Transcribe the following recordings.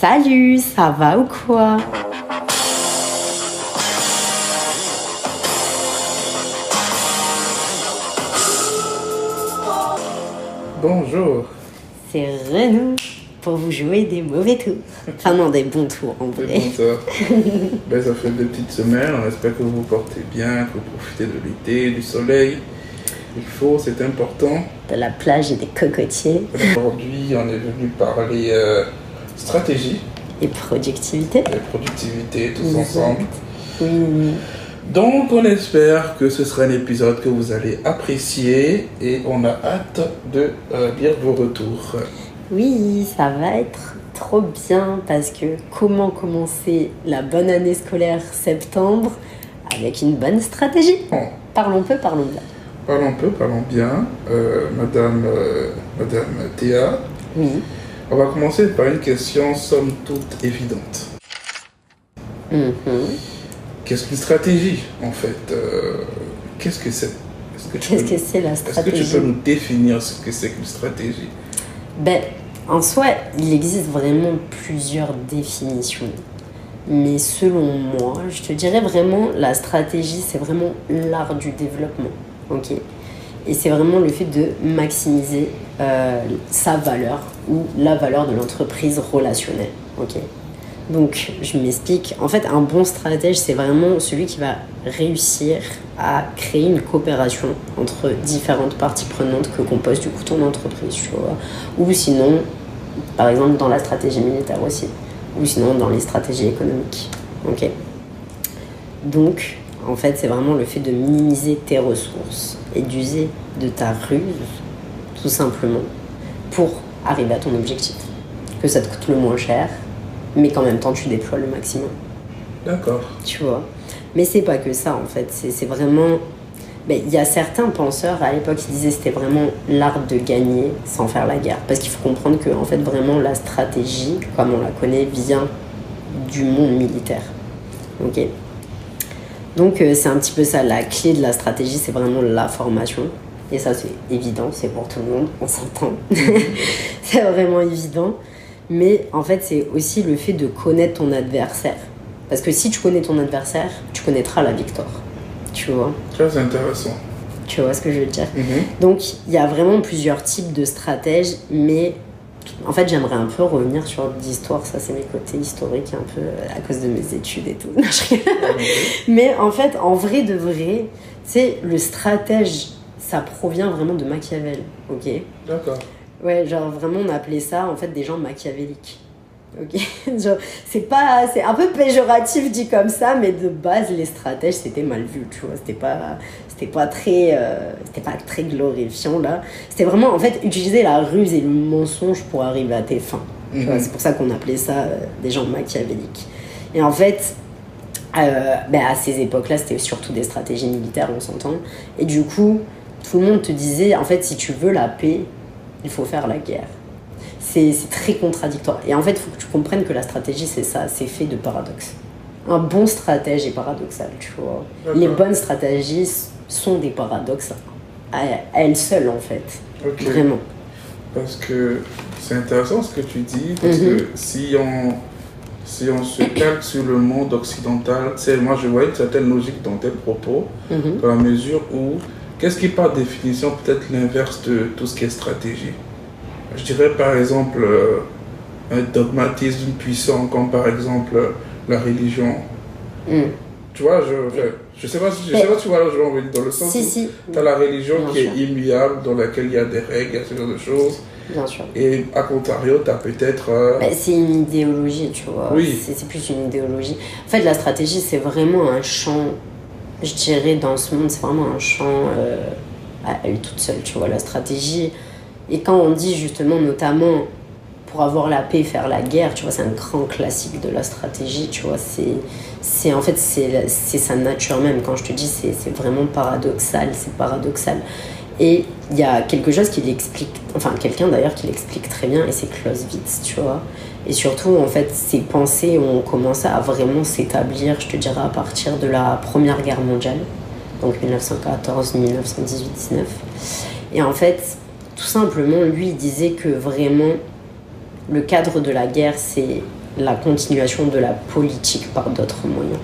Salut, ça va ou quoi? Bonjour. C'est Renou pour vous jouer des mauvais tours. Enfin non, des bons tours en vrai. Des bons tours. Ça fait 2 petites semaines, on espère que vous vous portez bien, que vous profitez de l'été, du soleil. Il faut, c'est important. De la plage et des cocotiers. Aujourd'hui, on est venu parler stratégie. Et productivité. Et productivité, tous ensemble. Oui. Donc, on espère que ce sera un épisode que vous allez apprécier et on a hâte de lire vos retours. Oui, ça va être trop bien parce que comment commencer la bonne année scolaire septembre avec une bonne stratégie? Parlons peu, parlons bien. Parlons peu, parlons bien. Madame Théa. Oui. On va commencer par une question somme toute évidente. Qu'est-ce qu'une stratégie, en fait? Qu'est-ce que c'est? Qu'est-ce que c'est la stratégie? Est-ce que tu peux nous définir ce que c'est qu'une stratégie? En soi, il existe vraiment plusieurs définitions. Mais selon moi, je te dirais vraiment, la stratégie, c'est vraiment l'art du développement. Ok. Et c'est vraiment le fait de maximiser sa valeur ou la valeur de l'entreprise relationnelle. Ok. Donc, je m'explique. En fait, un bon stratège, c'est vraiment celui qui va réussir à créer une coopération entre différentes parties prenantes que compose du coup ton entreprise, tu vois. Ou sinon, par exemple, dans la stratégie militaire aussi. Ou sinon, dans les stratégies économiques. Ok. Donc, en fait, c'est vraiment le fait de minimiser tes ressources et d'user de ta ruse, tout simplement, pour arriver à ton objectif. Que ça te coûte le moins cher, mais qu'en même temps, tu déploies le maximum. D'accord. Tu vois. Mais c'est pas que ça, en fait. C'est vraiment... Il y a certains penseurs, à l'époque, qui disaient que c'était vraiment l'art de gagner sans faire la guerre. Parce qu'il faut comprendre que, en fait, vraiment, la stratégie, comme on la connaît, vient du monde militaire. Ok. Donc, c'est un petit peu ça. La clé de la stratégie, c'est vraiment la formation. Et ça, c'est évident, c'est pour tout le monde, on s'entend. C'est vraiment évident. Mais en fait, c'est aussi le fait de connaître ton adversaire. Parce que si tu connais ton adversaire, tu connaîtras la victoire. Tu vois? Très intéressant. Tu vois ce que je veux dire? Donc, il y a vraiment plusieurs types de stratèges, mais en fait, j'aimerais un peu revenir sur l'histoire. Ça, c'est mes côtés historiques, un peu à cause de mes études et tout. Mais en fait, en vrai de vrai, c'est le stratège, ça provient vraiment de Machiavel. Ok? D'accord. Ouais, genre vraiment on appelait ça en fait des gens machiavéliques. Ok, genre, c'est un peu péjoratif dit comme ça, mais de base les stratèges c'était mal vu, tu vois, c'était pas très glorifiant là. C'était vraiment en fait utiliser la ruse et le mensonge pour arriver à tes fins. Tu vois, c'est pour ça qu'on appelait ça des gens machiavéliques. Et en fait, à ces époques-là, c'était surtout des stratégies militaires, on s'entend. Et du coup, tout le monde te disait en fait si tu veux la paix, il faut faire la guerre. C'est très contradictoire. Et en fait, il faut que tu comprennes que la stratégie, c'est ça, c'est fait de paradoxes. Un bon stratège est paradoxal, tu vois. Les bonnes stratégies sont des paradoxes à elles seules, en fait. Okay. Vraiment. Parce que c'est intéressant ce que tu dis, parce que si on se calque sur le monde occidental, moi je vois une certaine logique dans tes propos, dans la mesure où qu'est-ce qui est par définition peut-être l'inverse de tout ce qui est stratégie? Je dirais par exemple un dogmatisme puissant comme par exemple la religion. Tu vois, je sais pas si tu vois là je vais en venir dans le sens où tu as la religion qui est immuable, dans laquelle il y a des règles, il y a ce genre de choses. Bien sûr. Et à contrario, tu as peut-être... c'est une idéologie, tu vois. Oui. C'est plus une idéologie. En fait, la stratégie, c'est vraiment un champ, je dirais, dans ce monde, c'est vraiment un champ à elle toute seule, tu vois, la stratégie. Et quand on dit justement, notamment, pour avoir la paix, faire la guerre, tu vois, c'est un grand classique de la stratégie, tu vois, c'est en fait, c'est sa nature même. Quand je te dis, c'est vraiment paradoxal, c'est paradoxal. Et il y a quelque chose qui l'explique, enfin, quelqu'un d'ailleurs qui l'explique très bien, et c'est Clausewitz, tu vois. Et surtout, en fait, ces pensées ont commencé à vraiment s'établir, je te dirais, à partir de la Première Guerre mondiale, donc 1914, 1918, 19. Et en fait, tout simplement, lui, il disait que vraiment, le cadre de la guerre, c'est la continuation de la politique par d'autres moyens.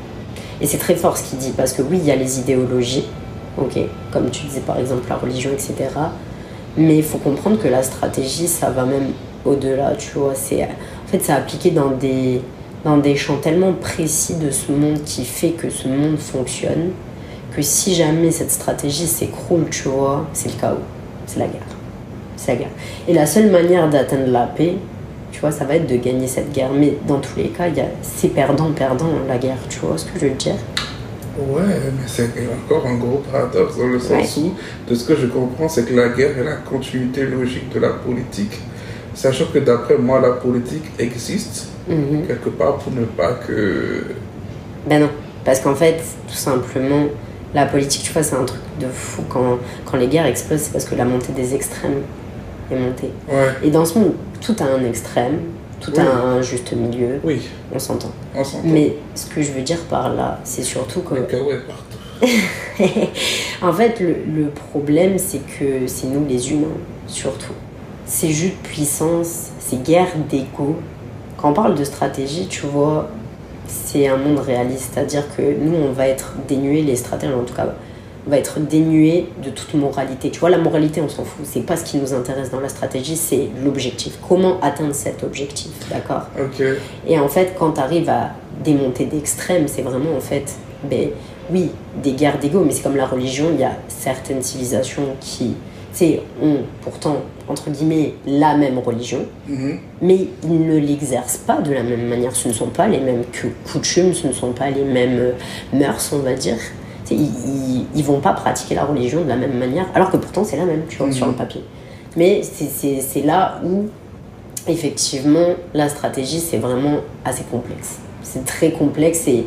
Et c'est très fort ce qu'il dit, parce que oui, il y a les idéologies, ok, comme tu disais par exemple la religion, etc. Mais il faut comprendre que la stratégie, ça va même au-delà, tu vois. En fait, c'est appliqué dans des champs tellement précis de ce monde qui fait que ce monde fonctionne, que si jamais cette stratégie s'écroule, tu vois, c'est le chaos, c'est la guerre. C'est la guerre. Et la seule manière d'atteindre la paix, tu vois, ça va être de gagner cette guerre. Mais dans tous les cas, c'est perdant-perdant la guerre, tu vois ce que je veux dire? Ouais, mais c'est encore un gros paradoxe dans le sens où, de ce que je comprends, c'est que la guerre est la continuité logique de la politique. Sachant que d'après moi, la politique existe quelque part pour ne pas que... Ben non, parce qu'en fait, tout simplement, la politique, tu vois, c'est un truc de fou. Quand les guerres explosent, c'est parce que la montée des extrêmes est montée. Ouais. Et dans ce monde, tout a un extrême, tout a un juste milieu. Oui. On s'entend. On s'entend. Mais ce que je veux dire par là, c'est surtout que... Ouais, partout. En fait, le problème, c'est que c'est nous les humains, surtout. Ces jeux de puissance, ces guerres d'ego. Quand on parle de stratégie, tu vois, c'est un monde réaliste. C'est-à-dire que nous, on va être dénués, les stratèges en tout cas, on va être dénués de toute moralité. Tu vois, la moralité, on s'en fout. C'est pas ce qui nous intéresse dans la stratégie, c'est l'objectif. Comment atteindre cet objectif, d'accord? Ok. Et en fait, quand tu arrives à démonter d'extrêmes, c'est vraiment en fait, oui, des guerres d'ego, mais c'est comme la religion, il y a certaines civilisations qui, tu sais, ont pourtant, entre guillemets, la même religion, mais ils ne l'exercent pas de la même manière. Ce ne sont pas les mêmes coutumes, ce ne sont pas les mêmes mœurs, on va dire. Ils vont pas pratiquer la religion de la même manière, alors que pourtant c'est la même, tu vois, sur le papier. Mais c'est là où, effectivement, la stratégie, c'est vraiment assez complexe. C'est très complexe et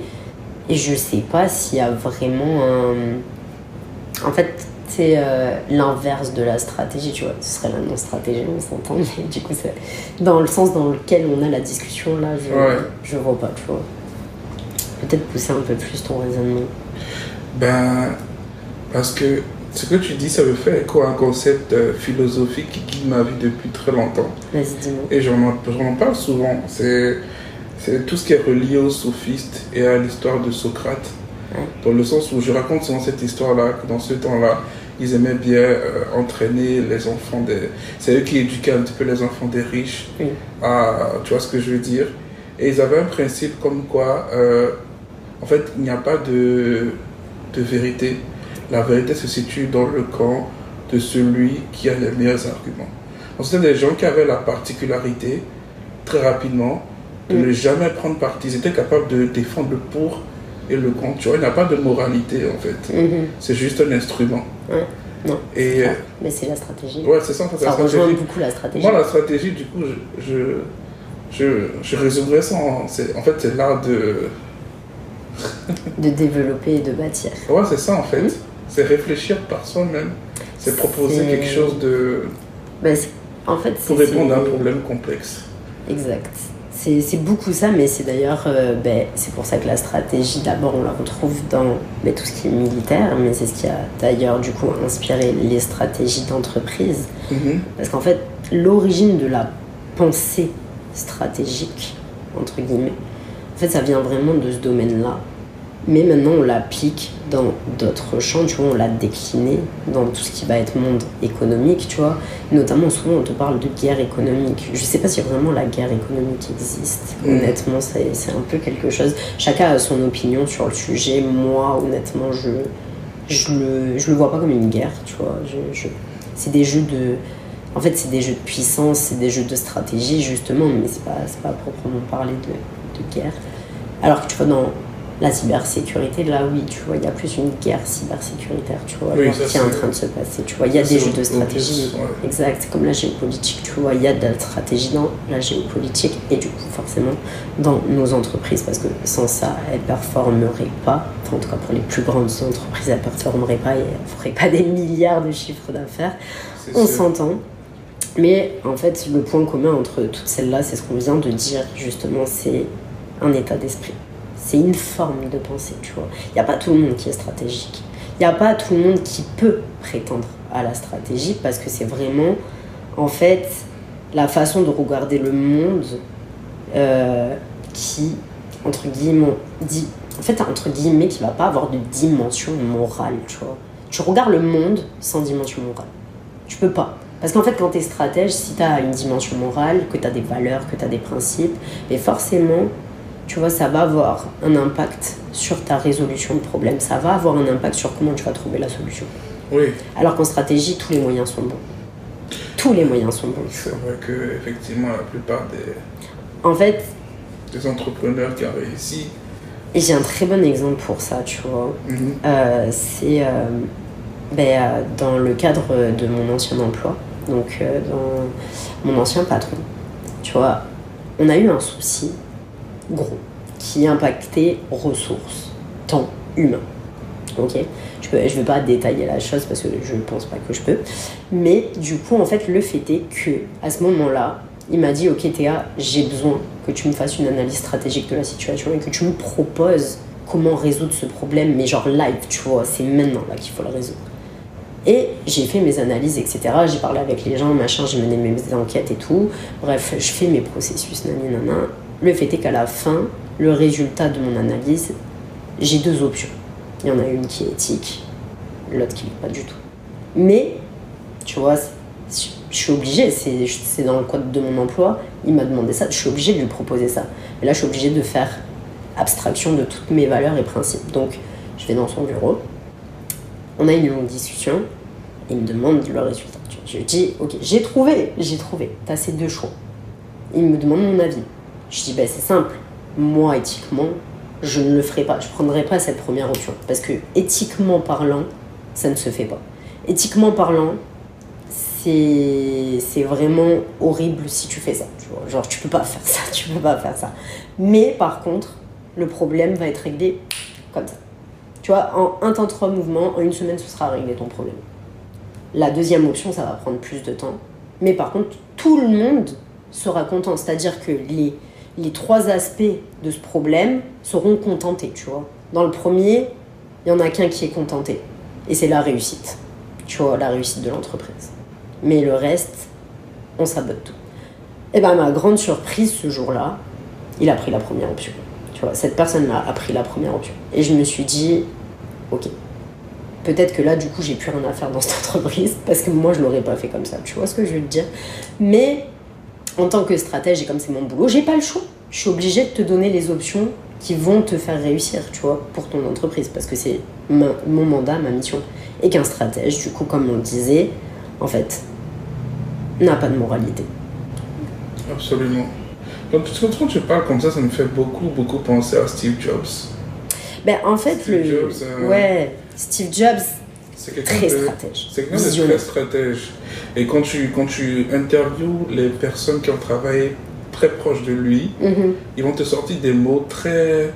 je sais pas s'il y a vraiment un... En fait, c'est l'inverse de la stratégie, tu vois. Ce serait la non-stratégie, on s'entend, mais du coup, c'est dans le sens dans lequel on a la discussion, là, je vois pas, tu vois. Peut-être pousser un peu plus ton raisonnement. Parce que ce que tu dis, ça me fait écho à un concept philosophique qui guide ma vie depuis très longtemps. Vas-y, dis-moi. Et j'en parle souvent. C'est tout ce qui est relié aux sophistes et à l'histoire de Socrate. Ouais. Dans le sens où je raconte souvent cette histoire-là, que dans ce temps-là, ils aimaient bien entraîner les enfants des... C'est eux qui éduquaient un petit peu les enfants des riches. Oui. Tu vois ce que je veux dire? Et ils avaient un principe comme quoi, en fait, il n'y a pas de vérité. La vérité se situe dans le camp de celui qui a les meilleurs arguments. Donc, c'était des gens qui avaient la particularité, très rapidement, de ne jamais prendre parti. Ils étaient capables de défendre le pour et le contre. Tu vois, il n'y a pas de moralité, en fait. C'est juste un instrument. Non, et, mais c'est la stratégie. Ouais, c'est ça, en fait. Ça rejoint beaucoup la stratégie. Moi, la stratégie, du coup, je résumerais ça en fait, c'est l'art de... de développer et de bâtir. Ouais, c'est ça, en fait. C'est réfléchir par soi-même. C'est proposer quelque chose de... en fait, pour répondre à un problème complexe. Exact. C'est beaucoup ça, mais c'est d'ailleurs... c'est pour ça que la stratégie, d'abord, on la retrouve dans tout ce qui est militaire, mais c'est ce qui a d'ailleurs, du coup, inspiré les stratégies d'entreprise. Parce qu'en fait, l'origine de la pensée stratégique, entre guillemets, en fait, ça vient vraiment de ce domaine-là. Mais maintenant, on l'applique dans d'autres champs, tu vois, on l'a décliné dans tout ce qui va être monde économique, tu vois. Notamment, souvent, on te parle de guerre économique. Je sais pas si vraiment la guerre économique existe. Honnêtement, c'est un peu quelque chose... Chacun a son opinion sur le sujet. Moi, honnêtement, je le vois pas comme une guerre, tu vois. C'est des jeux de... En fait, c'est des jeux de puissance, c'est des jeux de stratégie, justement, mais c'est pas proprement parler de guerre. Alors que, tu vois, dans... la cybersécurité, là, oui, tu vois, il y a plus une guerre cybersécuritaire, tu vois, qui est en train de se passer, tu vois. Il y a des jeux de stratégie, exact, c'est comme la géopolitique, tu vois, il y a de la stratégie dans la géopolitique et du coup, forcément, dans nos entreprises, parce que sans ça, elles ne performeraient pas, enfin, en tout cas, pour les plus grandes entreprises, elles ne performeraient pas et elles ne feraient pas des milliards de chiffres d'affaires. On s'entend. Mais en fait, le point commun entre toutes celles-là, c'est ce qu'on vient de dire, justement, c'est un état d'esprit. C'est une forme de pensée, tu vois. Il n'y a pas tout le monde qui est stratégique. Il n'y a pas tout le monde qui peut prétendre à la stratégie parce que c'est vraiment, en fait, la façon de regarder le monde qui, entre guillemets, qui va pas avoir de dimension morale, tu vois. Tu regardes le monde sans dimension morale. Tu peux pas. Parce qu'en fait, quand tu es stratège, si tu as une dimension morale, que tu as des valeurs, que tu as des principes, et forcément, tu vois, ça va avoir un impact sur ta résolution de problème. Ça va avoir un impact sur comment tu vas trouver la solution. Oui. Alors qu'en stratégie, tous les moyens sont bons. Tous les moyens sont bons. C'est vrai que effectivement, la plupart des entrepreneurs qui ont réussi. Et j'ai un très bon exemple pour ça, tu vois. C'est dans le cadre de mon ancien emploi, donc dans mon ancien patron. Tu vois, on a eu un souci gros qui impactait ressources, temps, humain. Ok, je vais pas détailler la chose parce que je ne pense pas que je peux. Mais du coup, en fait, le fait est que à ce moment-là, il m'a dit, ok Théa, j'ai besoin que tu me fasses une analyse stratégique de la situation et que tu me proposes comment résoudre ce problème, mais genre live, tu vois, c'est maintenant là qu'il faut le résoudre. Et j'ai fait mes analyses, etc. J'ai parlé avec les gens, machin, j'ai mené mes enquêtes et tout. Bref, je fais mes processus, nanana. Le fait est qu'à la fin, le résultat de mon analyse, j'ai 2 options. Il y en a une qui est éthique, l'autre qui n'est pas du tout. Mais, tu vois, je suis obligée, c'est dans le code de mon emploi, il m'a demandé ça, je suis obligée de lui proposer ça. Et là, je suis obligée de faire abstraction de toutes mes valeurs et principes. Donc, je vais dans son bureau, on a une longue discussion, il me demande le résultat. Je lui dis, ok, j'ai trouvé, t'as ces 2 choix. Il me demande mon avis. Je dis, c'est simple, moi, éthiquement, je ne le ferai pas, je ne prendrai pas cette première option. Parce que, éthiquement parlant, ça ne se fait pas. Éthiquement parlant, c'est vraiment horrible si tu fais ça. Tu vois. Genre, tu peux pas faire ça. Mais par contre, le problème va être réglé comme ça. Tu vois, en un temps 3 mouvements, en 1 semaine, ce sera réglé ton problème. La deuxième option, ça va prendre plus de temps. Mais par contre, tout le monde sera content. C'est-à-dire que les 3 aspects de ce problème seront contentés, tu vois. Dans le premier, il n'y en a qu'un qui est contenté. Et c'est la réussite. Tu vois, la réussite de l'entreprise. Mais le reste, on sabote tout. Et ma grande surprise, ce jour-là, il a pris la première option. Tu vois, cette personne-là a pris la première option. Et je me suis dit, ok, peut-être que là, du coup, j'ai plus rien à faire dans cette entreprise, parce que moi, je l'aurais pas fait comme ça. Tu vois ce que je veux te dire? Mais en tant que stratège, et comme c'est mon boulot, j'ai pas le choix. Je suis obligée de te donner les options qui vont te faire réussir, tu vois, pour ton entreprise, parce que c'est mon mandat, ma mission. Et qu'un stratège, du coup, comme on le disait, en fait, n'a pas de moralité. Absolument. Donc, quand tu parles comme ça me fait beaucoup penser à Steve Jobs. En fait, Steve Jobs, c'est quelqu'un stratège. C'est quelqu'un de très stratège. Et quand tu interviews les personnes qui ont travaillé très proche de lui, ils vont te sortir des mots très,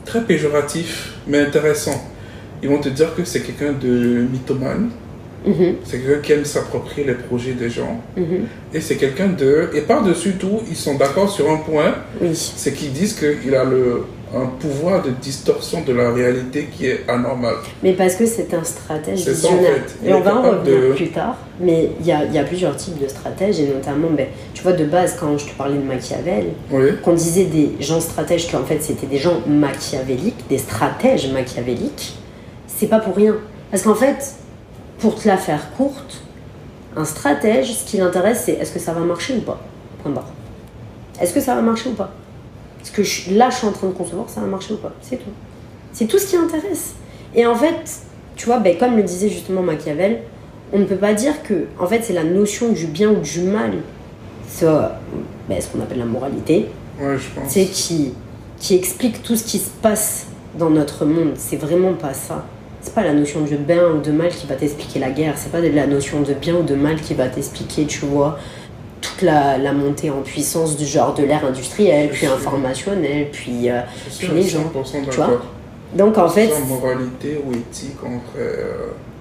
très péjoratifs, mais intéressants. Ils vont te dire que c'est quelqu'un de mythomane. C'est quelqu'un qui aime s'approprier les projets des gens. Et c'est quelqu'un de... Et par-dessus tout, ils sont d'accord sur un point. C'est qu'ils disent qu'il a un pouvoir de distorsion de la réalité qui est anormal. Mais parce que c'est un stratège visionnaire. En fait. Et on va en revenir plus tard. Mais il y a plusieurs types de stratèges. Et notamment, tu vois, de base, quand je te parlais de Machiavel, qu'on disait des gens stratèges, qu'en fait, c'était des gens machiavéliques, des stratèges machiavéliques, c'est pas pour rien. Parce qu'en fait... Pour te la faire courte, un stratège, ce qui l'intéresse, c'est est-ce que ça va marcher ou pas? Point barre. Est-ce que ça va marcher ou pas? Est-ce que je suis en train de concevoir, ça va marcher ou pas? C'est tout. C'est tout ce qui intéresse. Et en fait, tu vois, comme le disait justement Machiavel, on ne peut pas dire que, en fait, c'est la notion du bien ou du mal, ce qu'on appelle la moralité, je pense. C'est qui explique tout ce qui se passe dans notre monde. C'est vraiment pas ça. C'est pas la notion de bien ou de mal qui va t'expliquer la guerre, c'est pas la notion de bien ou de mal qui va t'expliquer, tu vois, toute la montée en puissance du genre de l'ère industrielle, puis informationnelle, puis les gens, tu vois. Donc en fait... moralité ou éthique,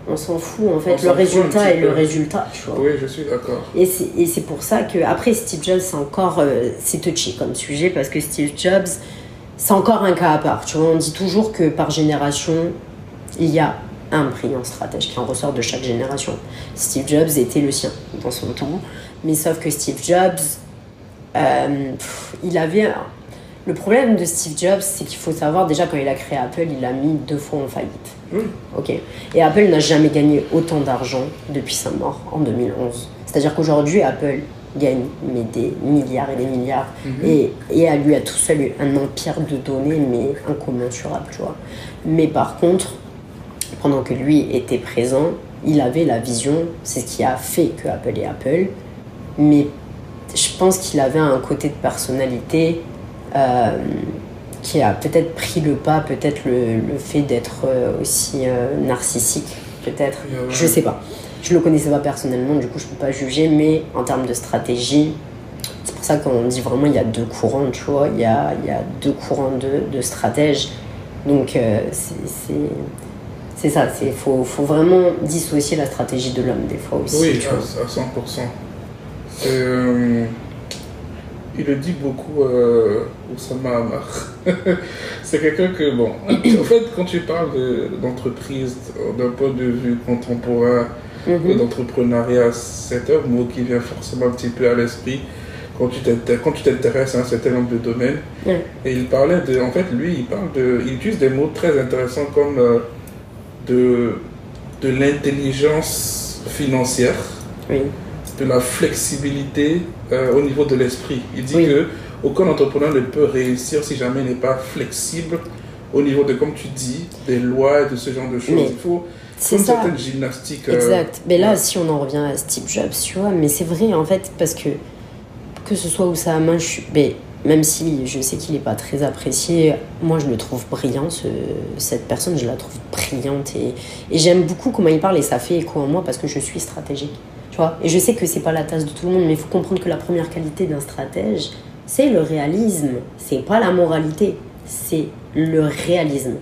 on s'en fout, en fait, le résultat est le résultat, tu vois. Oui, je suis d'accord. Et c'est pour ça que, après, Steve Jobs, c'est encore... c'est touchy comme sujet, parce que Steve Jobs, c'est encore un cas à part, tu vois. On dit toujours que par génération... Il y a un brillant stratège qui en ressort de chaque génération. Steve Jobs était le sien dans son temps, mais sauf que Steve Jobs, il avait Le problème de Steve Jobs, c'est qu'il faut savoir, déjà, quand il a créé Apple, il a mis 2 fois en faillite. Ok. Et Apple n'a jamais gagné autant d'argent depuis sa mort, en 2011. C'est-à-dire qu'aujourd'hui, Apple gagne des milliards et des milliards. Et à lui, à tout seul, un empire de données, mais incommensurable, tu vois. Mais par contre, pendant que lui était présent, il avait la vision, c'est ce qui a fait que Apple est Apple. Mais je pense qu'il avait un côté de personnalité qui a peut-être pris le pas, peut-être le fait d'être aussi narcissique, peut-être, je sais pas. Je le connaissais pas personnellement, du coup je peux pas juger, mais en termes de stratégie, c'est pour ça qu'on dit vraiment il y a 2 courants, tu vois, il y a 2 courants de stratèges, donc c'est ça, faut vraiment dissocier la stratégie de l'homme des fois aussi. Oui, à 100%. Il le dit beaucoup, Oussama Ammar. C'est quelqu'un que, bon, en fait, quand tu parles d'entreprise, d'un point de vue contemporain, d'entrepreneuriat, c'est un mot qui vient forcément un petit peu à l'esprit quand tu t'intéresses à un certain nombre de domaines. Et il parlait en fait, lui, il utilise des mots très intéressants comme de l'intelligence financière. De la flexibilité au niveau de l'esprit. Il dit que aucun entrepreneur ne peut réussir si jamais il n'est pas flexible au niveau de, comme tu dis, des lois et de ce genre de choses. Il faut une certaine gymnastique. Exact. Mais là, si on en revient à Steve Jobs, tu vois, mais c'est vrai en fait, parce que ce soit Oussama, même si je sais qu'il n'est pas très apprécié, moi je le trouve brillant, cette personne, je la trouve brillante et j'aime beaucoup comment il parle et ça fait écho en moi parce que je suis stratégique. Tu vois, et je sais que c'est pas la tasse de tout le monde, mais il faut comprendre que la première qualité d'un stratège, c'est le réalisme. C'est pas la moralité, c'est le réalisme.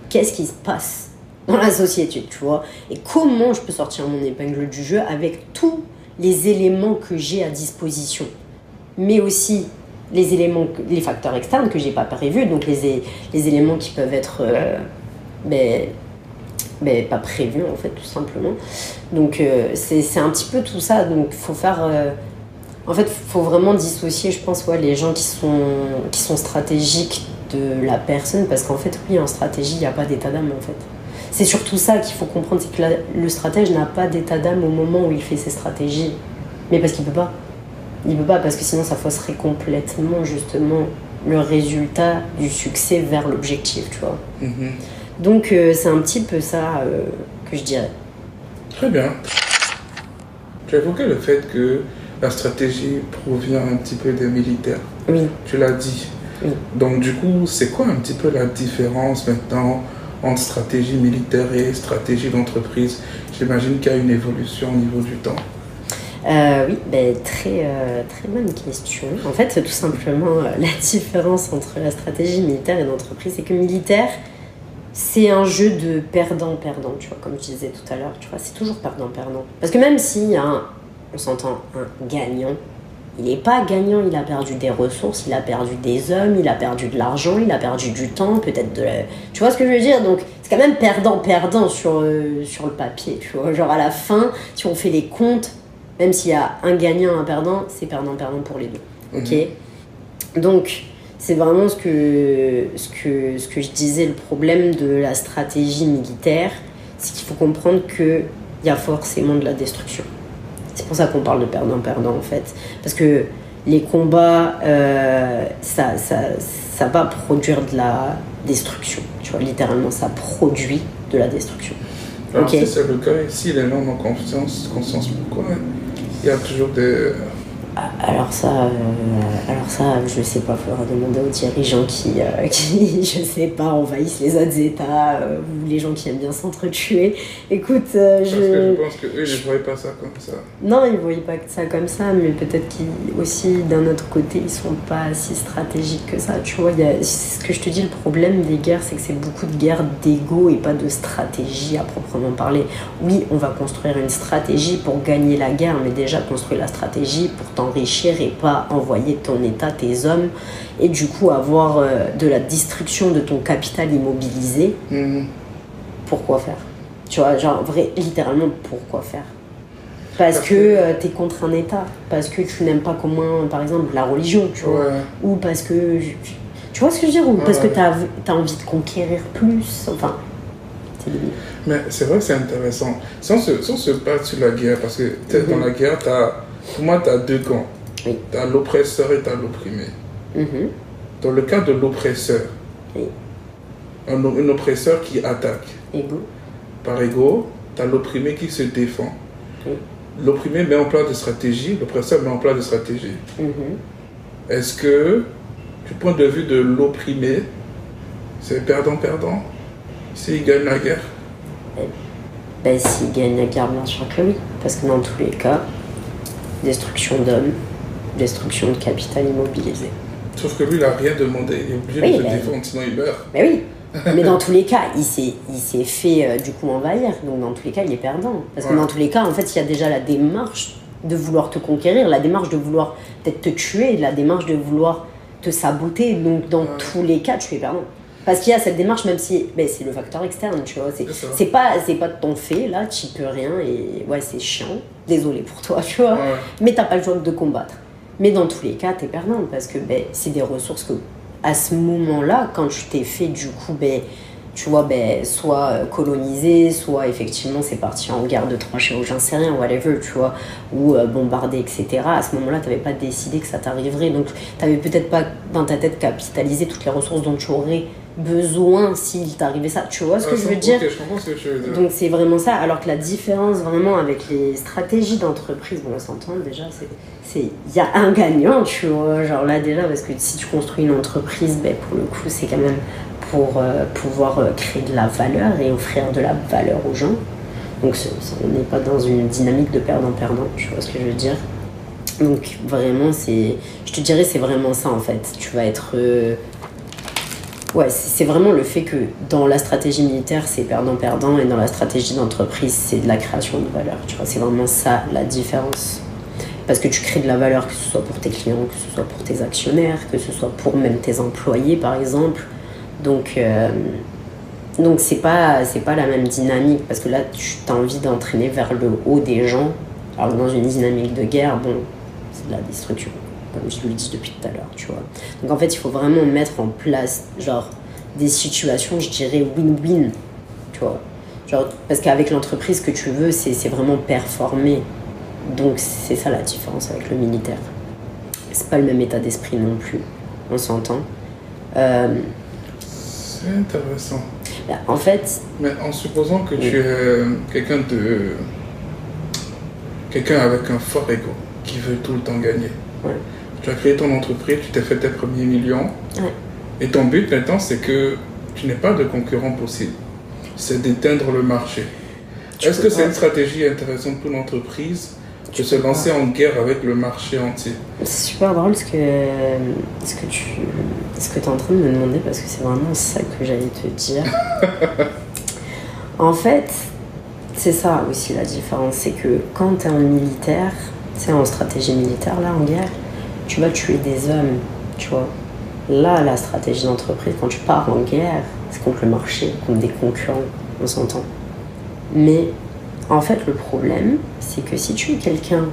Qu'est-ce qui se passe dans la société, tu vois? Et comment je peux sortir mon épingle du jeu avec tous les éléments que j'ai à disposition, mais aussi les facteurs externes que j'ai pas prévus, donc les éléments qui peuvent être pas prévu en fait, tout simplement. Donc c'est un petit peu tout ça, donc il faut faire en fait faut vraiment dissocier, je pense, les gens qui sont stratégiques de la personne, parce qu'en fait oui, en stratégie il n'y a pas d'état d'âme en fait. C'est surtout ça qu'il faut comprendre, c'est que le stratège n'a pas d'état d'âme au moment où il fait ses stratégies, mais parce qu'il peut pas, parce que sinon ça fausserait complètement justement le résultat du succès vers l'objectif, tu vois. Donc c'est un petit peu ça que je dirais. Très bien. Tu as évoqué le fait que la stratégie provient un petit peu des militaires. Oui. Tu l'as dit. Oui. Donc du coup, c'est quoi un petit peu la différence maintenant entre stratégie militaire et stratégie d'entreprise? J'imagine qu'il y a une évolution au niveau du temps. Oui, très bonne question. En fait, tout simplement, la différence entre la stratégie militaire et d'entreprise, c'est que militaire, c'est un jeu de perdant-perdant, tu vois, comme je disais tout à l'heure, tu vois, c'est toujours perdant-perdant. Parce que même s'il y a on s'entend, un gagnant, il n'est pas gagnant, il a perdu des ressources, il a perdu des hommes, il a perdu de l'argent, il a perdu du temps, peut-être tu vois ce que je veux dire? Donc, c'est quand même perdant-perdant sur le papier, tu vois. Genre, à la fin, si on fait les comptes, même s'il y a un gagnant, un perdant, c'est perdant-perdant pour les deux, ok? Donc, c'est vraiment ce que je disais, le problème de la stratégie militaire, c'est qu'il faut comprendre qu'il y a forcément de la destruction. C'est pour ça qu'on parle de perdant-perdant en fait. Parce que les combats, ça va produire de la destruction. Tu vois, littéralement, ça produit de la destruction. Alors si c'est le cas, si les gens ont conscience pourquoi il y a toujours des... Alors ça, je sais pas, il faudra demander aux dirigeants qui, je sais pas, envahissent les autres États, ou les gens qui aiment bien s'entretuer. Écoute, Parce que je pense qu'eux, ils ne voyaient pas ça comme ça. Non, ils ne voyaient pas ça comme ça, mais peut-être qu'aussi, d'un autre côté, ils sont pas si stratégiques que ça. Tu vois, ce que je te dis, le problème des guerres, c'est que c'est beaucoup de guerres d'ego et pas de stratégie à proprement parler. Oui, on va construire une stratégie pour gagner la guerre, mais déjà construire la stratégie pour t'enrichir et pas envoyer ton État, tes hommes, et du coup avoir de la destruction de ton capital immobilisé. Pourquoi faire? Tu vois, genre, littéralement, pourquoi faire? Parce que t'es contre un État, parce que tu n'aimes pas comment, par exemple, la religion, tu vois, ou parce que, tu Tu vois ce que je veux dire? Ou parce que t'as envie de conquérir plus. Enfin, c'est limite. Mais c'est vrai que c'est intéressant. Si on se bat sur la guerre, parce que dans la guerre, pour moi, tu as deux camps. Oui. Tu as l'oppresseur et tu as l'opprimé. Dans le cas de l'oppresseur, oui. un oppresseur qui attaque. Ego. Par ego, tu as l'opprimé qui se défend. Oui. L'opprimé met en place des stratégies, l'oppresseur met en place des stratégies. Est-ce que, du point de vue de l'opprimé, c'est perdant-perdant s'il gagne la guerre? Ben, s'il gagne la guerre, bien sûr que oui. Parce que dans tous les cas, destruction d'hommes, destruction de capital immobilisé. Sauf que lui, il n'a rien demandé. Il est obligé de se défendre, sinon il meurt. Mais oui. Mais dans tous les cas, il s'est fait du coup envahir. Donc dans tous les cas, il est perdant. Parce que dans tous les cas, en fait, il y a déjà la démarche de vouloir te conquérir, la démarche de vouloir peut-être te tuer, la démarche de vouloir te saboter. Donc dans tous les cas, tu es perdant. Parce qu'il y a cette démarche, même si c'est le facteur externe, tu vois. C'est pas de ton fait, là, tu peux rien. Et ouais, c'est chiant. Désolé pour toi, tu vois. Mais t'as pas le choix de combattre. Mais dans tous les cas, t'es perdant. Parce que c'est des ressources que, à ce moment-là, quand tu t'es fait, du coup, tu vois, soit colonisé, soit effectivement c'est parti en guerre de tranchées ou j'en sais rien, whatever, tu vois, ou bombardé, etc. À ce moment-là, t'avais pas décidé que ça t'arriverait. Donc, t'avais peut-être pas dans ta tête capitalisé toutes les ressources dont tu aurais besoin s'il t'arrivait ça. Tu vois ce que je veux dire? Je comprends ce que tu veux dire. Donc, c'est vraiment ça. Alors que la différence vraiment avec les stratégies d'entreprise, bon, on s'entend déjà, il y a un gagnant, tu vois, genre là déjà, parce que si tu construis une entreprise, pour le coup, c'est quand même pour pouvoir créer de la valeur et offrir de la valeur aux gens. Donc on n'est pas dans une dynamique de perdant-perdant, tu vois ce que je veux dire. Donc vraiment, je te dirais, c'est vraiment ça en fait. Tu vas être... c'est vraiment le fait que dans la stratégie militaire, c'est perdant-perdant, et dans la stratégie d'entreprise, c'est de la création de valeur, tu vois. C'est vraiment ça la différence. Parce que tu crées de la valeur, que ce soit pour tes clients, que ce soit pour tes actionnaires, que ce soit pour même tes employés, par exemple. Donc c'est pas la même dynamique, parce que là, tu as envie d'entraîner vers le haut des gens. Alors dans une dynamique de guerre, c'est de la destruction, comme je le dis depuis tout à l'heure, tu vois. Donc en fait, il faut vraiment mettre en place, genre, des situations, je dirais, win-win, tu vois. Genre, parce qu'avec l'entreprise, ce que tu veux, c'est vraiment performer. Donc c'est ça la différence avec le militaire. C'est pas le même état d'esprit non plus, on s'entend. C'est intéressant. En fait... Mais en supposant que tu es quelqu'un avec un fort ego, qui veut tout le temps gagner. Tu as créé ton entreprise, tu t'es fait tes premiers millions. Et ton but maintenant, c'est que tu n'aies pas de concurrent possible. C'est d'éteindre le marché. Est-ce que c'est une stratégie intéressante pour l'entreprise de se lancer en guerre avec le marché entier? C'est super drôle ce que tu es en train de me demander, parce que c'est vraiment ça que j'allais te dire. En fait, c'est ça aussi la différence, c'est que quand tu es en militaire, c'est en stratégie militaire, là, en guerre, tu vas tuer des hommes, tu vois. Là, la stratégie d'entreprise, quand tu pars en guerre, c'est contre le marché, contre des concurrents, on s'entend. Mais en fait, le problème, c'est que si tu es quelqu'un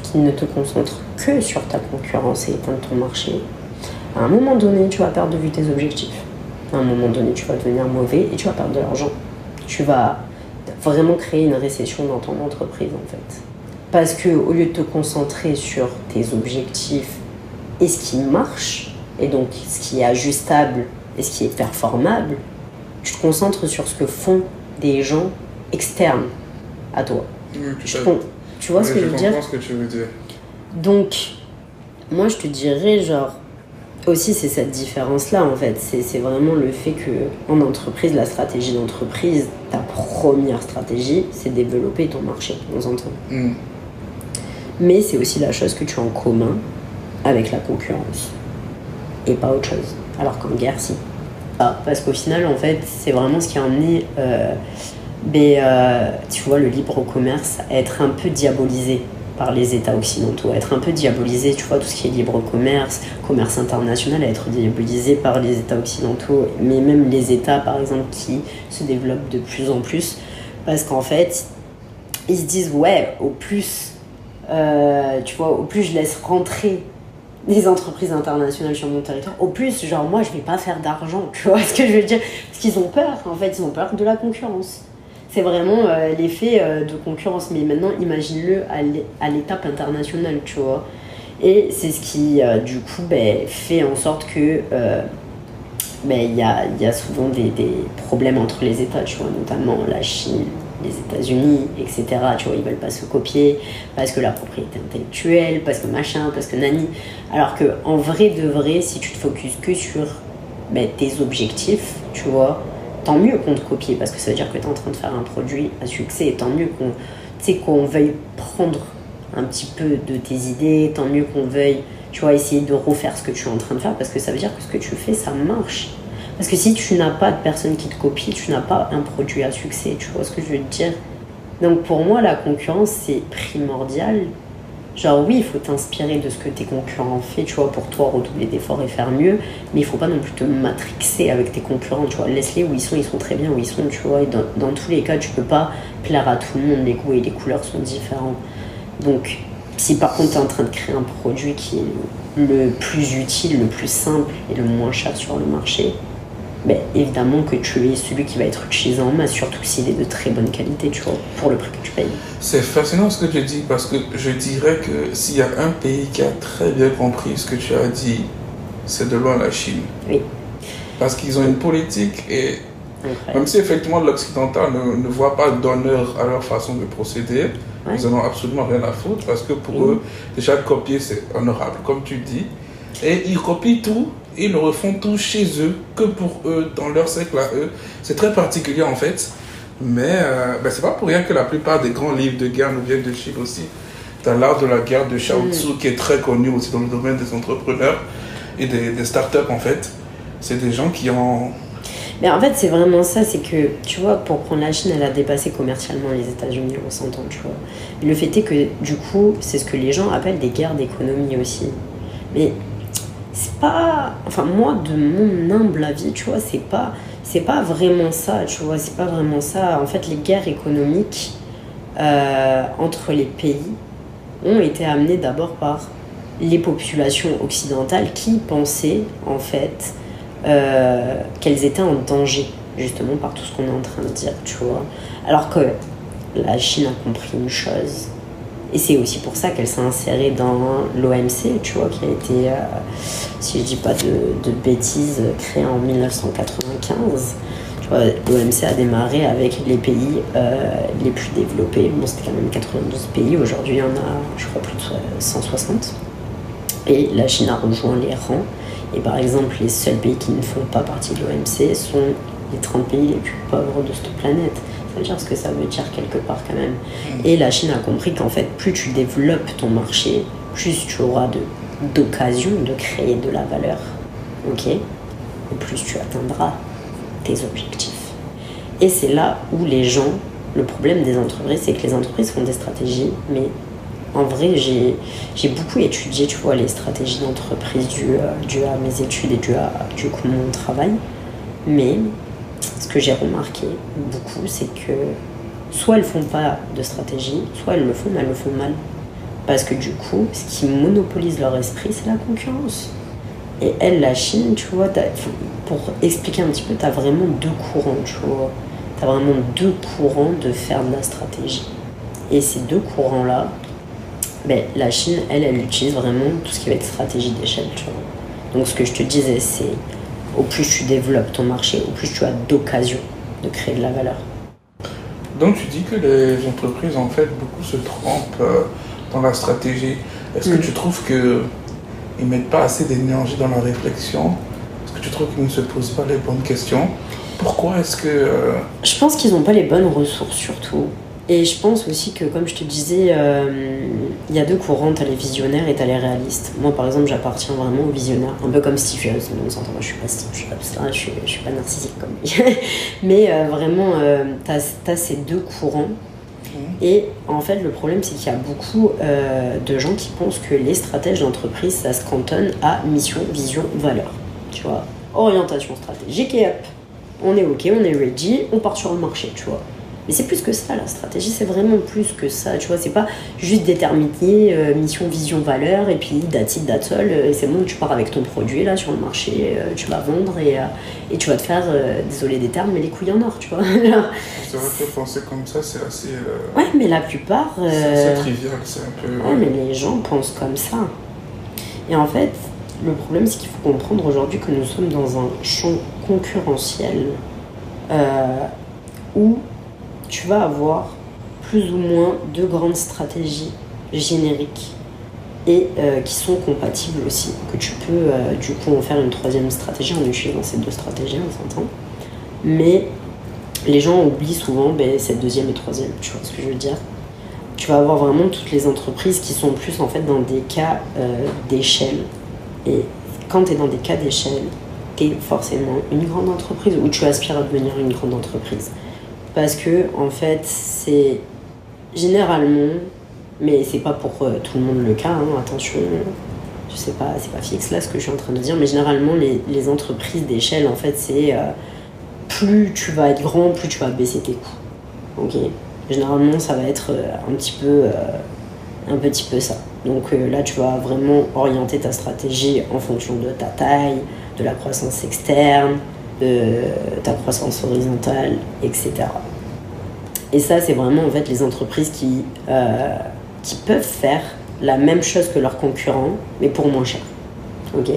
qui ne te concentre que sur ta concurrence et éteindre ton marché, à un moment donné, tu vas perdre de vue tes objectifs. À un moment donné, tu vas devenir mauvais et tu vas perdre de l'argent. Tu vas vraiment créer une récession dans ton entreprise, en fait. Parce que au lieu de te concentrer sur tes objectifs et ce qui marche, et donc ce qui est ajustable et ce qui est performable, tu te concentres sur ce que font des gens externes à toi. Tu vois ce que je veux dire? Je comprends ce que tu veux dire. Donc, moi je te dirais, genre, aussi c'est cette différence-là en fait. C'est vraiment le fait que en entreprise, la stratégie d'entreprise, ta première stratégie, c'est développer ton marché, on s'entend. Mais c'est aussi la chose que tu as en commun avec la concurrence. Et pas autre chose. Alors qu'en guerre, si. Parce qu'au final, en fait, c'est vraiment ce qui a emmené... tu vois, le libre commerce à être un peu diabolisé par les États occidentaux, à être un peu diabolisé, tu vois, tout ce qui est libre commerce, commerce international, à être diabolisé par les États occidentaux, mais même les États, par exemple, qui se développent de plus en plus, parce qu'en fait, ils se disent, ouais, au plus, tu vois, au plus je laisse rentrer des entreprises internationales sur mon territoire. Au plus, genre, moi, je vais pas faire d'argent, tu vois ce que je veux dire? Parce qu'ils ont peur, en fait, ils ont peur de la concurrence. C'est vraiment l'effet de concurrence. Mais maintenant, imagine-le à l'étape internationale, tu vois. Et c'est ce qui, du coup, fait en sorte que il y a souvent des problèmes entre les États, tu vois, notamment la Chine, les États-Unis, etc. Tu vois, ils veulent pas se copier parce que la propriété intellectuelle, parce que machin, parce que nani. Alors que en vrai de vrai, si tu te focuses que sur tes objectifs, tu vois, tant mieux qu'on te copie parce que ça veut dire que tu es en train de faire un produit à succès. Et tant mieux qu'on veuille prendre un petit peu de tes idées, tant mieux qu'on veuille, tu vois, essayer de refaire ce que tu es en train de faire parce que ça veut dire que ce que tu fais, ça marche. Parce que si tu n'as pas de personne qui te copie, tu n'as pas un produit à succès, tu vois ce que je veux te dire. Donc pour moi, la concurrence, c'est primordial. Genre oui, il faut t'inspirer de ce que tes concurrents font, tu vois, pour toi redoubler d'efforts et faire mieux, mais il faut pas non plus te matrixer avec tes concurrents, tu vois. Laisse-les où ils sont très bien où ils sont, tu vois. Et dans tous les cas, tu peux pas plaire à tout le monde, les goûts et les couleurs sont différents. Donc si par contre tu es en train de créer un produit qui est le plus utile, le plus simple et le moins cher sur le marché, évidemment que tu es celui qui va être utilisé en masse, surtout s'il est de très bonne qualité, tu vois, pour le prix que tu payes. C'est fascinant ce que tu dis, parce que je dirais que s'il y a un pays qui a très bien compris ce que tu as dit, c'est de loin la Chine. Oui. Parce qu'ils ont une politique et incroyable. Même si effectivement l'occidental ne voit pas d'honneur à leur façon de procéder, ils n'en ont absolument rien à foutre, parce que pour eux, déjà copier c'est honorable, comme tu dis. Et ils copient tout, ils le refont tout chez eux, que pour eux, dans leur cercle à eux. C'est très particulier en fait. Mais c'est pas pour rien que la plupart des grands livres de guerre nous viennent de Chine aussi. Tu as l'art de la guerre de Shao Tzu qui est très connu aussi dans le domaine des entrepreneurs et des startups en fait. C'est des gens qui ont... Mais en fait, c'est vraiment ça, c'est que, tu vois, pour prendre la Chine, elle a dépassé commercialement les États-Unis, on s'entend, tu vois. Mais le fait est que, du coup, c'est ce que les gens appellent des guerres d'économie aussi. Mais c'est pas... Enfin, moi, de mon humble avis, tu vois, c'est pas vraiment ça, tu vois, c'est pas vraiment ça. En fait, les guerres économiques entre les pays ont été amenées d'abord par les populations occidentales qui pensaient, en fait, qu'elles étaient en danger, justement, par tout ce qu'on est en train de dire, tu vois. Alors que la Chine a compris une chose, et c'est aussi pour ça qu'elle s'est insérée dans l'OMC, tu vois, qui a été, si je dis pas de bêtises, créée en 1995. Tu vois, l'OMC a démarré avec les pays les plus développés. Bon, c'était quand même 92 pays. Aujourd'hui, il y en a, je crois, plus de 160. Et la Chine a rejoint les rangs. Et par exemple, les seuls pays qui ne font pas partie de l'OMC sont les 30 pays les plus pauvres de cette planète. Ça veut dire ce que ça veut dire quelque part quand même. Et la Chine a compris qu'en fait, plus tu développes ton marché, plus tu auras d'occasion de créer de la valeur. Ok ? Et plus tu atteindras tes objectifs. Et c'est là où les gens, le problème des entreprises, c'est que les entreprises font des stratégies, mais en vrai, j'ai beaucoup étudié, tu vois, les stratégies d'entreprise dû à mes études et dû à mon travail. Mais ce que j'ai remarqué beaucoup, c'est que soit elles font pas de stratégie, soit elles le font, mais elles le font mal. Parce que du coup, ce qui monopolise leur esprit, c'est la concurrence. Et elle, la Chine, tu vois, pour expliquer un petit peu, tu as vraiment deux courants, tu vois. Tu as vraiment deux courants de faire de la stratégie. Et ces deux courants-là, la Chine, elle utilise vraiment tout ce qui va être stratégie d'échelle, tu vois. Donc ce que je te disais, c'est au plus tu développes ton marché, au plus tu as d'occasion de créer de la valeur. Donc tu dis que les entreprises, en fait, beaucoup se trompent dans la stratégie. Est-ce que tu trouves qu'ils ne mettent pas assez d'énergie dans la réflexion? Est-ce que tu trouves qu'ils ne se posent pas les bonnes questions? Pourquoi est-ce que... Je pense qu'ils n'ont pas les bonnes ressources, surtout. Et je pense aussi que, comme je te disais, il y a deux courants, t'as les visionnaires et t'as les réalistes. Moi, par exemple, j'appartiens vraiment aux visionnaires, un peu comme Steve Jobs. Donc, moi, je suis pas Steve Jobs, je suis pas narcissique comme lui. Mais vraiment, t'as ces deux courants. Et en fait, le problème, c'est qu'il y a beaucoup de gens qui pensent que les stratèges d'entreprise, ça se cantonne à mission, vision, valeur. Tu vois, orientation stratégique et hop, on est OK, on est ready, on part sur le marché, tu vois. Mais c'est plus que ça, la stratégie, c'est vraiment plus que ça, tu vois, c'est pas juste déterminer mission, vision, valeur, et puis that's it, that's all, et c'est bon, tu pars avec ton produit, là, sur le marché, tu vas vendre, et tu vas te faire, désolé des termes, mais les couilles en or, tu vois. C'est vrai que penser comme ça, c'est assez... Ouais, mais la plupart... c'est assez trivial, c'est un peu... Ouais, mais les gens pensent comme ça. Et en fait, le problème, c'est qu'il faut comprendre aujourd'hui que nous sommes dans un champ concurrentiel où tu vas avoir plus ou moins deux grandes stratégies génériques et qui sont compatibles aussi, que tu peux du coup en faire une troisième stratégie en utilisant ces deux stratégies, on s'entend. Mais les gens oublient souvent cette deuxième et troisième, tu vois ce que je veux dire. Tu vas avoir vraiment toutes les entreprises qui sont plus en fait dans des cas d'échelle. Et quand tu es dans des cas d'échelle, tu es forcément une grande entreprise ou tu aspires à devenir une grande entreprise. Parce que, en fait, c'est généralement, mais c'est pas pour tout le monde le cas, hein, attention, je sais pas, c'est pas fixe là ce que je suis en train de dire, mais généralement, les entreprises d'échelle, en fait, c'est plus tu vas être grand, plus tu vas baisser tes coûts. Ok ? Généralement, ça va être un petit peu ça. Donc là, tu vas vraiment orienter ta stratégie en fonction de ta taille, de la croissance externe, de ta croissance horizontale, etc. Et ça, c'est vraiment en fait les entreprises qui peuvent faire la même chose que leurs concurrents, mais pour moins cher. Ok.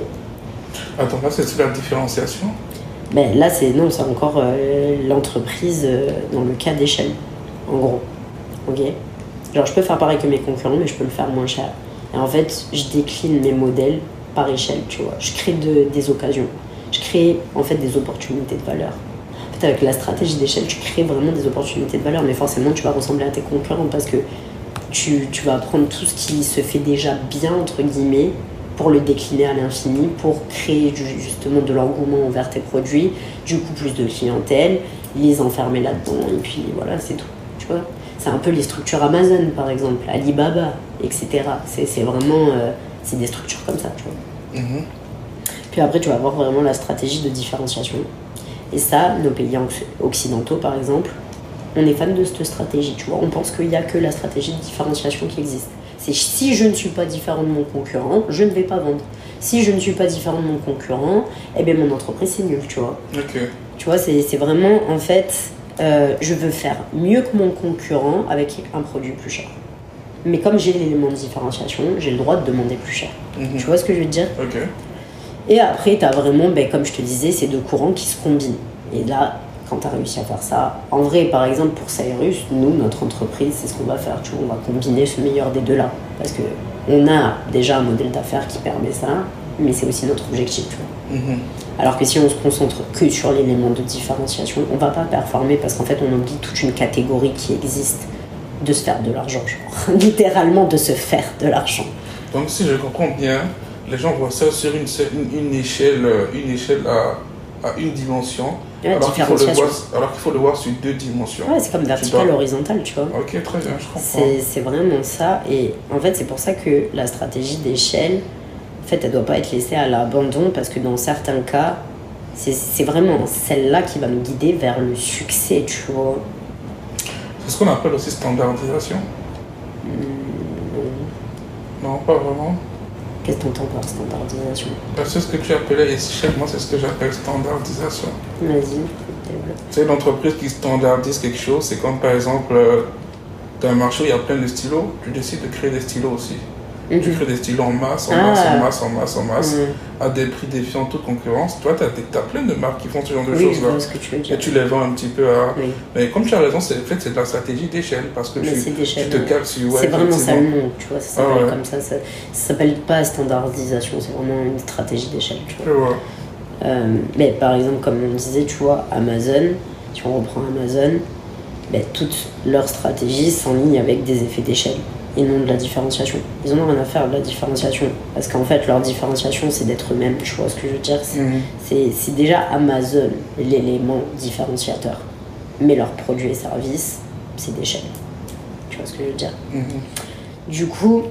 Attends, là, c'est la différenciation ? Ben, là, c'est encore l'entreprise dans le cas d'échelle, en gros. Ok. Genre, je peux faire pareil que mes concurrents, mais je peux le faire moins cher. Et en fait, je décline mes modèles par échelle, tu vois. Je crée des occasions. Je crée en fait des opportunités de valeur. En fait, avec la stratégie d'échelle, tu crées vraiment des opportunités de valeur, mais forcément, tu vas ressembler à tes concurrents parce que tu vas prendre tout ce qui se fait déjà bien, entre guillemets, pour le décliner à l'infini, pour créer justement de l'engouement envers tes produits, du coup plus de clientèle, les enfermer là-dedans, et puis voilà, c'est tout, tu vois. C'est un peu les structures Amazon, par exemple, Alibaba, etc. C'est vraiment... c'est des structures comme ça, tu vois. Mm-hmm. Puis après, tu vas avoir vraiment la stratégie de différenciation. Et ça, nos pays occidentaux, par exemple, on est fan de cette stratégie, tu vois. On pense qu'il n'y a que la stratégie de différenciation qui existe. C'est si je ne suis pas différent de mon concurrent, je ne vais pas vendre. Si je ne suis pas différent de mon concurrent, eh bien mon entreprise, c'est nul, tu vois. Okay. Tu vois, c'est vraiment, en fait... je veux faire mieux que mon concurrent avec un produit plus cher. Mais comme j'ai l'élément de différenciation, j'ai le droit de demander plus cher. Mm-hmm. Tu vois ce que je veux te dire ? Okay. Et après, tu as vraiment, comme je te disais, ces deux courants qui se combinent. Et là, quand tu as réussi à faire ça, en vrai, par exemple, pour Cyrus, nous, notre entreprise, c'est ce qu'on va faire. Tu vois, on va combiner ce meilleur des deux là. Parce qu'on a déjà un modèle d'affaires qui permet ça, mais c'est aussi notre objectif, tu vois. Mm-hmm. Alors que si on se concentre que sur l'élément de différenciation, on va pas performer parce qu'en fait on oublie toute une catégorie qui existe de se faire de l'argent, genre littéralement de se faire de l'argent. Donc si je comprends bien, les gens voient ça sur une échelle à une dimension, alors qu'il faut le voir sur deux dimensions. Ouais, c'est comme vertical, horizontal, tu vois. Ok, très bien, je comprends. C'est vraiment ça, et en fait c'est pour ça que la stratégie d'échelle, en fait, elle ne doit pas être laissée à l'abandon parce que dans certains cas, c'est vraiment celle-là qui va nous guider vers le succès, tu vois. C'est ce qu'on appelle aussi standardisation ? Non, pas vraiment. Qu'est-ce que tu entends par standardisation ? C'est ce que tu appelais échelle, moi c'est ce que j'appelle standardisation. Vas-y, développe. C'est une entreprise qui standardise quelque chose, c'est comme par exemple, dans un marché où il y a plein de stylos, tu décides de créer des stylos aussi. Mm-hmm. Tu crées des stylos en masse, à des prix défiant toute concurrence. Toi, tu as plein de marques qui font ce genre de choses-là. Je vois ce que tu veux dire. Et tu les vends un petit peu à... Oui. Mais comme tu as raison, c'est de la stratégie d'échelle, parce que tu te cales sur... c'est vraiment ça le nom, tu vois, ça s'appelle comme ça. Ça s'appelle pas standardisation, c'est vraiment une stratégie d'échelle, tu vois. Mais par exemple, comme on disait, tu vois, Amazon, si on reprend Amazon, toute leur stratégie s'enligne avec des effets d'échelle. Et non de la différenciation. Ils en ont rien à faire de la différenciation. Parce qu'en fait, leur différenciation, c'est d'être eux-mêmes. Tu vois ce que je veux dire ? C'est déjà Amazon, l'élément différenciateur. Mais leurs produits et services, c'est d'échelle. Tu vois ce que je veux dire ? Du coup,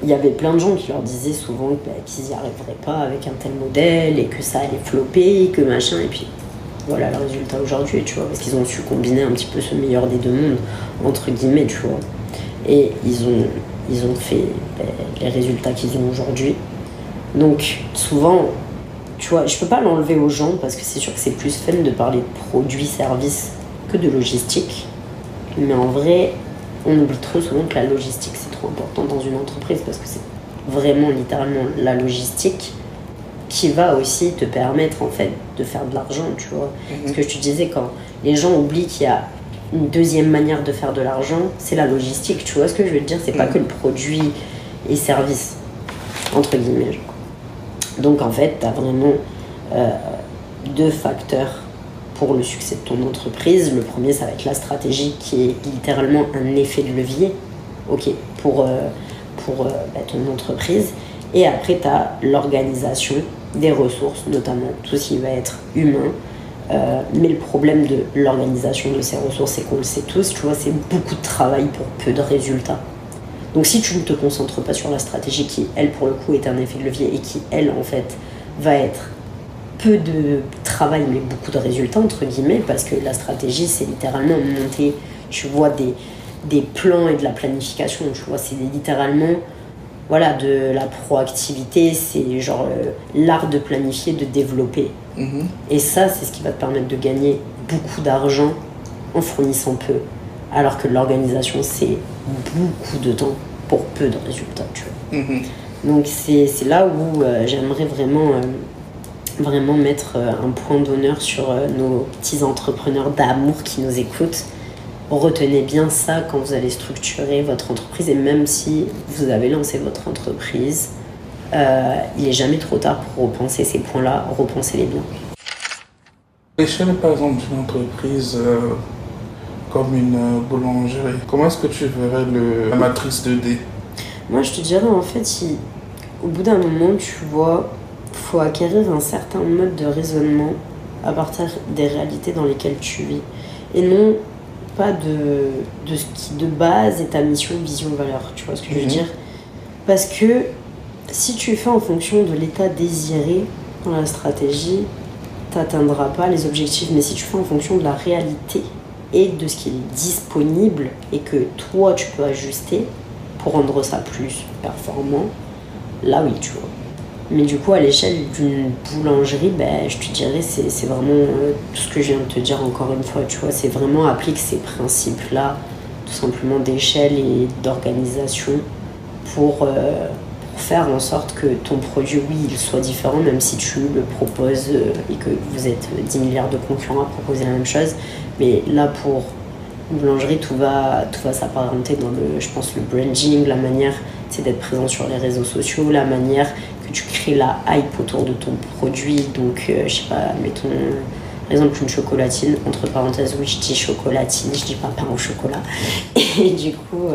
il y avait plein de gens qui leur disaient souvent qu'ils n'y arriveraient pas avec un tel modèle et que ça allait flopper, que machin. Et puis, voilà le résultat aujourd'hui, tu vois, parce qu'ils ont su combiner un petit peu ce meilleur des deux mondes, entre guillemets, tu vois. Et ils ont fait les résultats qu'ils ont aujourd'hui. Donc souvent, tu vois, je peux pas l'enlever aux gens parce que c'est sûr que c'est plus fun de parler de produits, services que de logistique. Mais en vrai, on oublie trop souvent que la logistique c'est trop important dans une entreprise parce que c'est vraiment littéralement la logistique qui va aussi te permettre en fait de faire de l'argent, tu vois. Ce que je te disais, quand les gens oublient qu'il y a une deuxième manière de faire de l'argent, c'est la logistique, tu vois ce que je veux te dire, c'est pas que le produit et service, entre guillemets. Donc en fait, tu as vraiment deux facteurs pour le succès de ton entreprise. Le premier, ça va être la stratégie qui est littéralement un effet de levier, ok, pour ton entreprise. Et après, tu as l'organisation des ressources, notamment tout ce qui va être humain. Mais le problème de l'organisation de ces ressources, c'est qu'on le sait tous, tu vois, c'est beaucoup de travail pour peu de résultats. Donc si tu ne te concentres pas sur la stratégie qui, elle, pour le coup, est un effet de levier et qui, elle, en fait, va être peu de travail mais beaucoup de résultats, entre guillemets, parce que la stratégie, c'est littéralement monter, tu vois, des plans et de la planification, tu vois, c'est littéralement, voilà, de la proactivité, c'est genre l'art de planifier, de développer. Et ça, c'est ce qui va te permettre de gagner beaucoup d'argent en fournissant peu. Alors que l'organisation, c'est beaucoup de temps pour peu de résultats, tu vois. Donc c'est là où j'aimerais vraiment mettre un point d'honneur sur nos petits entrepreneurs d'amour qui nous écoutent. Retenez bien ça quand vous allez structurer votre entreprise, et même si vous avez lancé votre entreprise, il n'est jamais trop tard pour repenser ces points-là, repensez-les bien. L'échelle, par exemple, d'une entreprise comme une boulangerie, comment est-ce que tu verrais la matrice 2D? Moi, je te dirais, en fait, au bout d'un moment, tu vois, il faut acquérir un certain mode de raisonnement à partir des réalités dans lesquelles tu vis. Et non pas de ce qui, de base, est ta mission, vision, valeur. Tu vois ce que je veux dire? Parce que si tu fais en fonction de l'état désiré dans la stratégie, tu n'atteindras pas les objectifs. Mais si tu fais en fonction de la réalité et de ce qui est disponible et que toi, tu peux ajuster pour rendre ça plus performant, là, oui, tu vois. Mais du coup, à l'échelle d'une boulangerie, je te dirais, c'est vraiment tout ce que je viens de te dire encore une fois, tu vois. C'est vraiment appliquer ces principes-là, tout simplement d'échelle et d'organisation pour faire en sorte que ton produit, oui, il soit différent, même si tu le proposes et que vous êtes 10 milliards de concurrents à proposer la même chose. Mais là, pour une boulangerie, tout va s'apparenter dans je pense, le branding, la manière, c'est d'être présent sur les réseaux sociaux, la manière que tu crées la hype autour de ton produit. Donc, je sais pas, mettons, par exemple, une chocolatine, entre parenthèses, oui, je dis chocolatine, je dis pas pain au chocolat. Et du coup,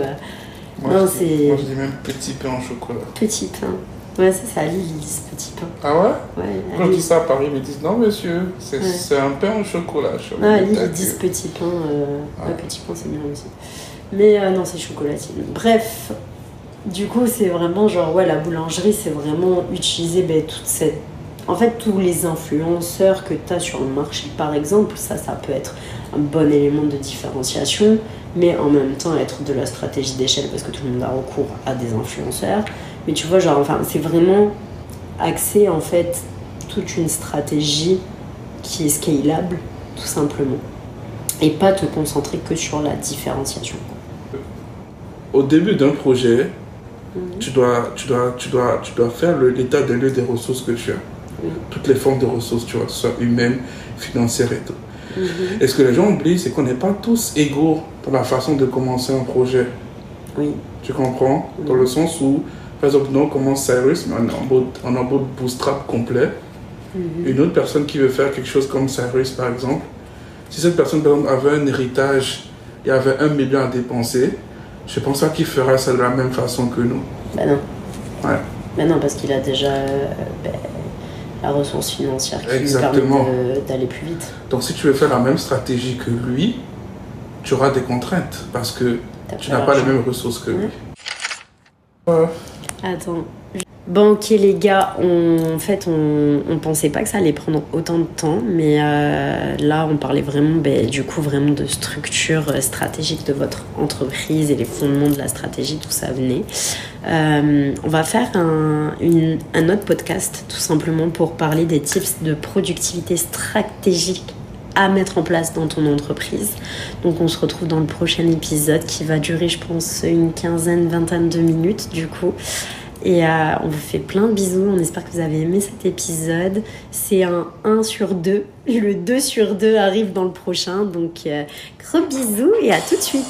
moi, je dis même petit pain au chocolat. Petit pain. Ouais, c'est ça, à Lille, ils disent petit pain. Ah ouais? Ouais. Quand je dis ça à Paris, ils me disent non, monsieur, c'est un pain au chocolat. Ah, à Lille, ils disent petit pain. Ouais, petit pain, c'est bien aussi. Mais non, c'est chocolatine. Bref, du coup, c'est vraiment genre, ouais, la boulangerie, c'est vraiment utiliser toute cette. En fait, tous les influenceurs que tu as sur le marché, par exemple, ça peut être un bon élément de différenciation, mais en même temps être de la stratégie d'échelle parce que tout le monde a recours à des influenceurs. Mais tu vois, genre, enfin, c'est vraiment axer en fait toute une stratégie qui est scalable, tout simplement. Et pas te concentrer que sur la différenciation. Au début d'un projet, tu dois faire l'état des lieux des ressources que tu as. Toutes les formes de ressources, tu vois, que ce soit humaines, financières et tout. Et ce que les gens oublient, c'est qu'on n'est pas tous égaux dans la façon de commencer un projet. Oui. Tu comprends? Dans le sens où, par exemple, nous on commence Cyrus, mais on est en mode bootstrap complet. Une autre personne qui veut faire quelque chose comme Cyrus, par exemple, si cette personne, par exemple, avait un héritage et avait 1 million à dépenser, je pense pas qu'il ferait ça de la même façon que nous. Ben non. Ouais. Ben non, parce qu'il a déjà la ressource financière qui Exactement. lui permet d'aller plus vite. Donc si tu veux faire la même stratégie que lui, tu auras des contraintes parce que tu n'as pas les mêmes ressources que lui. Attends, Bon, ok les gars, en fait on pensait pas que ça allait prendre autant de temps, mais là on parlait vraiment du coup vraiment de structure stratégique de votre entreprise et les fondements de la stratégie, tout ça venait. On va faire un autre podcast tout simplement pour parler des tips de productivité stratégique à mettre en place dans ton entreprise. Donc on se retrouve dans le prochain épisode qui va durer je pense une vingtaine de minutes du coup. Et on vous fait plein de bisous, on espère que vous avez aimé cet épisode. C'est un 1 sur 2, le 2 sur 2 arrive dans le prochain, donc gros bisous et à tout de suite.